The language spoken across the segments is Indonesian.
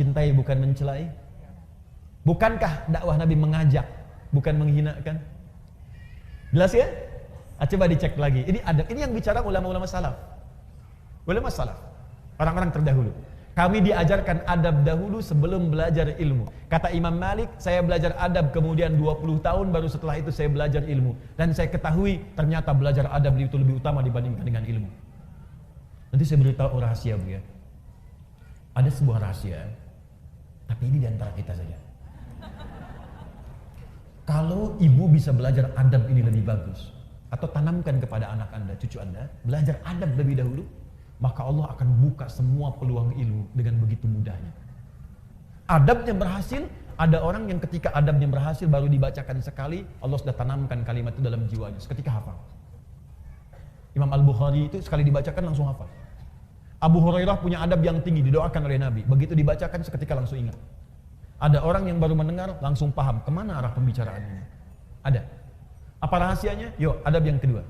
Cintai bukan mencelai. Bukankah dakwah Nabi mengajak, bukan menghinakan? Jelas ya? Coba dicek lagi. Ini adab. Ini yang bicara ulama-ulama salaf. Ulama salaf, orang-orang terdahulu. Kami diajarkan adab dahulu sebelum belajar ilmu. Kata Imam Malik, saya belajar adab kemudian 20 tahun baru setelah itu saya belajar ilmu. Dan saya ketahui ternyata belajar adab itu lebih utama dibandingkan dengan ilmu. Nanti saya beritahu rahasia, Bu ya. Ada sebuah rahasia, tapi ini diantara kita saja. Kalau ibu bisa belajar adab ini lebih bagus, atau tanamkan kepada anak anda, cucu anda, belajar adab lebih dahulu, maka Allah akan buka semua peluang ilmu dengan begitu mudahnya. Adabnya berhasil, ada orang yang ketika adabnya berhasil baru dibacakan sekali, Allah sudah tanamkan kalimat itu dalam jiwanya, seketika hafal. Imam Al-Bukhari itu sekali dibacakan langsung hafal. Abu Hurairah punya adab yang tinggi, didoakan oleh Nabi, begitu dibacakan seketika langsung ingat. Ada orang yang baru mendengar langsung paham kemana arah pembicaraan ini. Ada. Apa rahasianya? Yuk, adab yang kedua.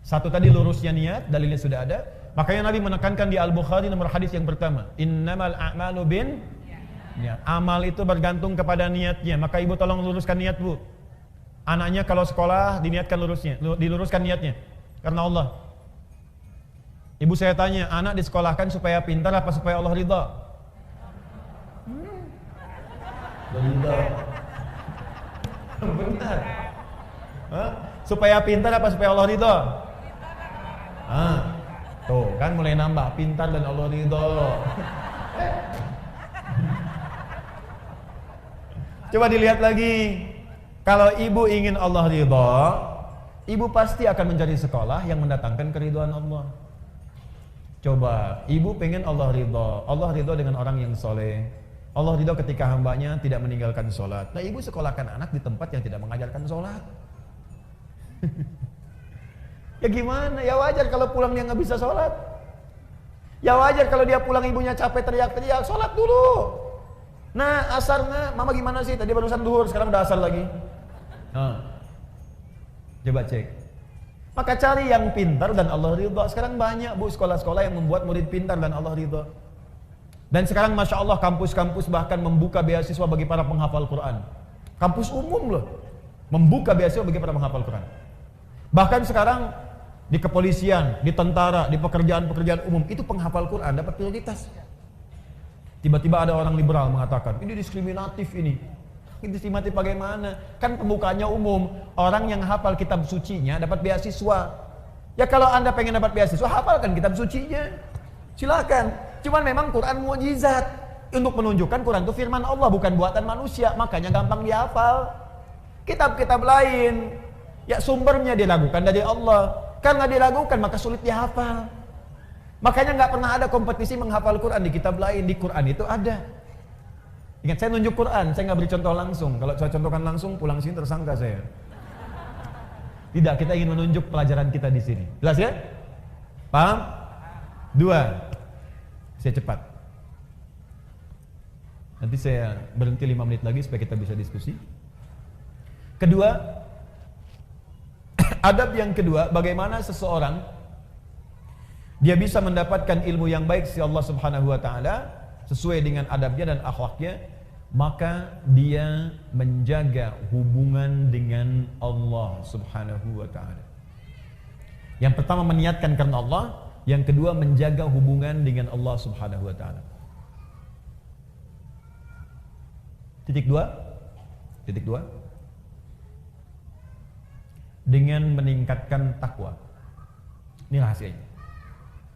Satu tadi lurusnya niat, dalilnya sudah ada. Makanya Nabi menekankan di Al-Bukhari nomor hadis yang pertama, innamal a'malu bin niat. Amal itu bergantung kepada niatnya. Maka ibu tolong luruskan niat, Bu. Anaknya kalau sekolah diniatkan diluruskan niatnya karena Allah. Ibu saya tanya, anak disekolahkan supaya pintar apa supaya Allah ridha? Ridha. Benar. Supaya pintar apa supaya Allah ridha? Tuh kan mulai nambah, pintar dan Allah ridha. Coba dilihat lagi. Kalau ibu ingin Allah ridha, ibu pasti akan mencari sekolah yang mendatangkan keridhaan Allah. Coba, ibu pengen Allah ridha dengan orang yang soleh. Allah ridha ketika hambanya tidak meninggalkan sholat. Nah, ibu sekolahkan anak di tempat yang tidak mengajarkan sholat. Ya gimana? Ya wajar kalau pulang dia nggak bisa sholat. Ya wajar kalau dia pulang ibunya capek teriak-teriak, sholat dulu. Nah, asarnya, mama gimana sih? Tadi barusan duhur, sekarang udah asar lagi. Coba cek. Maka cari yang pintar dan Allah ridha. Sekarang banyak, Bu, sekolah-sekolah yang membuat murid pintar dan Allah ridha. Dan sekarang Masya Allah kampus-kampus bahkan membuka beasiswa bagi para penghafal Quran. Kampus umum loh, membuka beasiswa bagi para penghafal Quran. Bahkan sekarang di kepolisian, di tentara, di pekerjaan-pekerjaan umum itu penghafal Quran dapat prioritas. Tiba-tiba ada orang liberal mengatakan ini diskriminatif ini. Diskriminatif bagaimana? Kan pembukaannya umum, orang yang hafal kitab sucinya dapat beasiswa. Ya kalau anda pengen dapat beasiswa, hafalkan kitab sucinya. Silakan. Cuman memang Quran mukjizat untuk menunjukkan Quran itu firman Allah bukan buatan manusia, makanya gampang dihafal. Kitab-kitab lain, ya sumbernya diragukan dari Allah. Karena diragukan maka sulit dihafal. Makanya nggak pernah ada kompetisi menghafal Quran di kitab lain. Di Quran itu ada. Ingat, saya nunjuk Quran, saya nggak beri contoh langsung. Kalau saya contohkan langsung, pulang sini tersangka saya. Tidak, kita ingin menunjuk pelajaran kita di sini. Jelas ya? Paham? 2. Saya cepat. Nanti saya berhenti 5 menit lagi supaya kita bisa diskusi. Kedua, adab yang kedua, bagaimana seseorang dia bisa mendapatkan ilmu yang baik si Allah Subhanahu wa taala sesuai dengan adabnya dan akhlaknya, maka dia menjaga hubungan dengan Allah Subhanahu wa taala. Yang pertama meniatkan karena Allah, yang kedua menjaga hubungan dengan Allah Subhanahu wa taala. Titik 2. Dengan meningkatkan takwa. Ini rahasianya.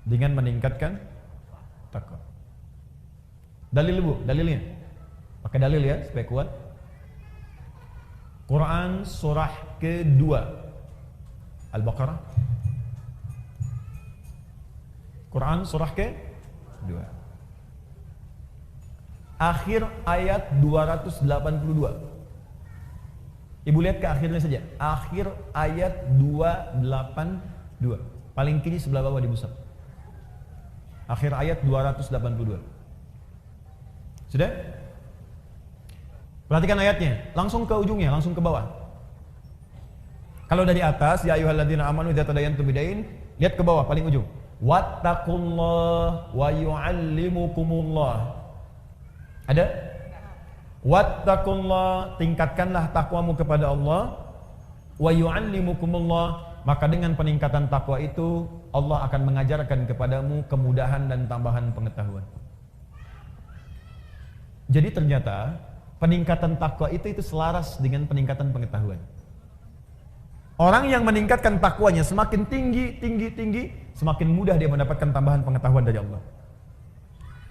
Dengan meningkatkan takwa. Dalil, Bu, dalilnya. Pakai dalil ya supaya kuat. Quran surah kedua Al-Baqarah. Quran surah kedua. Akhir ayat 282. Ibu lihat ke akhirnya saja. Akhir ayat 282. Paling kiri sebelah bawah di mushaf. Akhir ayat 282. Sudah? Perhatikan ayatnya, langsung ke ujungnya, langsung ke bawah. Kalau dari atas, ya ayyuhalladzina amanu idza tadayantum bidain, lihat ke bawah paling ujung. Wattaqullah wa yu'allimukumullah. Ada? Wattaqullah, tingkatkanlah takwamu kepada Allah. Wa yu'allimukumullah, maka dengan peningkatan takwa itu Allah akan mengajarkan kepadamu kemudahan dan tambahan pengetahuan. Jadi ternyata peningkatan takwa itu selaras dengan peningkatan pengetahuan. Orang yang meningkatkan takwanya semakin tinggi, semakin mudah dia mendapatkan tambahan pengetahuan dari Allah.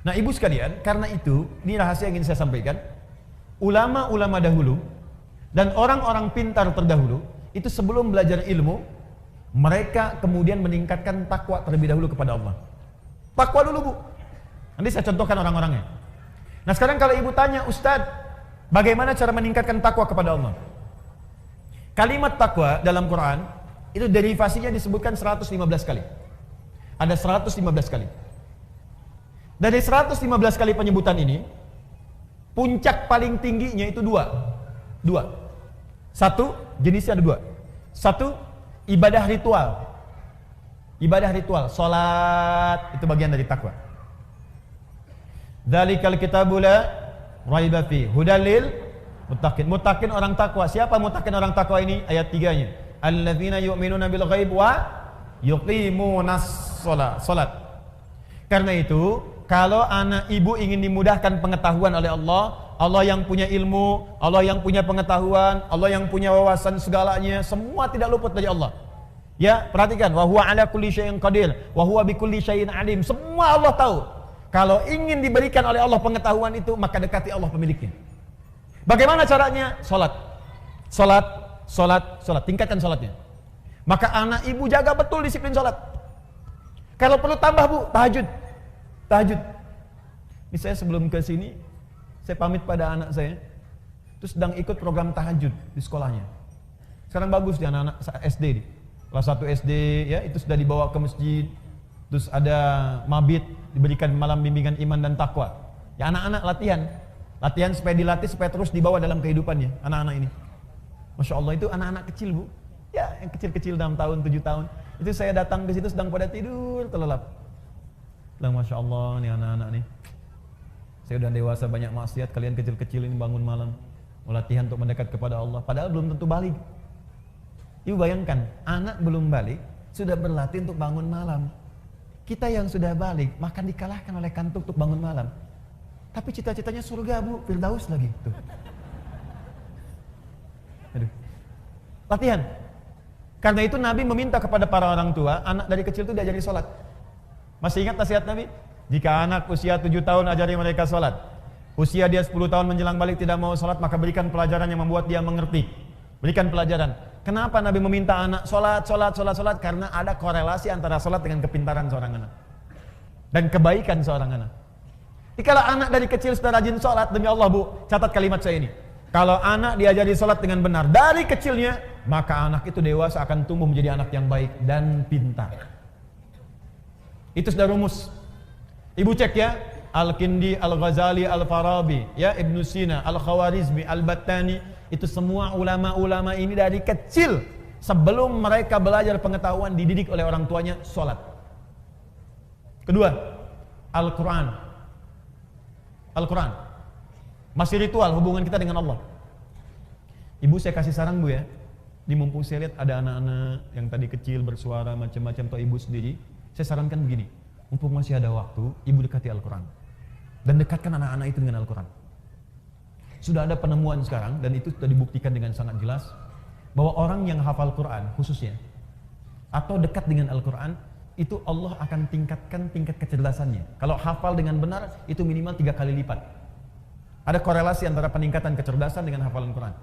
Nah ibu sekalian, karena itu, ini rahasia yang ingin saya sampaikan. Ulama-ulama dahulu dan orang-orang pintar terdahulu, itu sebelum belajar ilmu, mereka kemudian meningkatkan takwa terlebih dahulu kepada Allah. Takwa dulu bu. Nanti saya contohkan orang-orangnya. Nah sekarang kalau ibu tanya, Ustadz, bagaimana cara meningkatkan takwa kepada Allah? Kalimat takwa dalam Quran itu derivasinya disebutkan 115 kali. Ada 115 kali. Dari 115 kali penyebutan ini, puncak paling tingginya itu dua. Satu, jenisnya ada dua. Satu, ibadah ritual. Ibadah ritual, salat itu bagian dari takwa. Dzalikal kitabu la raiba fi hudal lil muttaqin. Muttaqin orang takwa. Siapa muttaqin orang takwa ini? Ayat 3-nya. Alladzina yu'minuna bil ghaib wa yuqimunas shalat. Karena itu, kalau anak ibu ingin dimudahkan pengetahuan oleh Allah, Allah yang punya ilmu, Allah yang punya pengetahuan, Allah yang punya wawasan segalanya, semua tidak luput dari Allah. Ya, perhatikan, wa huwa ala kulli syai'in qadir, wa huwa bikulli syai'in alim. Semua Allah tahu. Kalau ingin diberikan oleh Allah pengetahuan itu, maka dekati Allah pemiliknya. Bagaimana caranya? Salat, tingkatkan salatnya. Maka anak ibu jaga betul disiplin salat. Kalau perlu tambah bu, tahajud. Ini saya sebelum ke sini, saya pamit pada anak saya, terus sedang ikut program tahajud di sekolahnya. Sekarang bagus di anak-anak SD, kelas 1 SD, ya itu sudah dibawa ke masjid. Terus ada mabit, diberikan malam bimbingan iman dan takwa. Ya anak-anak latihan supaya dilatih, supaya terus dibawa dalam kehidupannya, anak-anak ini. Masya Allah, itu anak-anak kecil bu, ya yang kecil-kecil 6 tahun, 7 tahun. Itu saya datang ke situ sedang pada tidur terlelap. Bilang Masya Allah nih anak-anak nih, saya udah dewasa banyak maksiat, kalian kecil-kecil ini bangun malam mau latihan untuk mendekat kepada Allah, padahal belum tentu balik. Ibu bayangkan, anak belum balik sudah berlatih untuk bangun malam. Kita yang sudah balik makan dikalahkan oleh kantuk untuk bangun malam. Tapi cita-citanya surga bu, Firdaus lagi tuh. Aduh. Latihan. Karena itu Nabi meminta kepada para orang tua, anak dari kecil itu diajari sholat. Masih ingat nasihat Nabi? Jika anak usia 7 tahun ajari mereka sholat, usia dia 10 tahun menjelang balik tidak mau sholat, maka berikan pelajaran yang membuat dia mengerti. Berikan pelajaran. Kenapa Nabi meminta anak sholat? Karena ada korelasi antara sholat dengan kepintaran seorang anak dan kebaikan seorang anak. Kalau anak dari kecil sudah rajin sholat, demi Allah bu, catat kalimat saya ini. Kalau anak diajari sholat dengan benar dari kecilnya, maka anak itu dewasa akan tumbuh menjadi anak yang baik dan pintar. Itu sudah rumus. Ibu cek ya, Al-Kindi, Al-Ghazali, Al-Farabi, ya Ibnu Sina, Al-Khawarizmi, Al-Battani, itu semua ulama-ulama ini dari kecil sebelum mereka belajar pengetahuan dididik oleh orang tuanya sholat. Kedua, Al-Quran. Masih ritual hubungan kita dengan Allah. Ibu saya kasih saran bu ya, di mumpung saya lihat ada anak-anak yang tadi kecil bersuara macam-macam atau ibu sendiri, saya sarankan begini, mumpung masih ada waktu, ibu dekati Al-Quran dan dekatkan anak-anak itu dengan Al-Quran. Sudah ada penemuan sekarang dan itu sudah dibuktikan dengan sangat jelas bahwa orang yang hafal Quran khususnya atau dekat dengan Al-Quran, itu Allah akan tingkatkan tingkat kecerdasannya. Kalau hafal dengan benar, itu minimal 3 kali lipat. Ada korelasi antara peningkatan kecerdasan dengan hafalan Quran.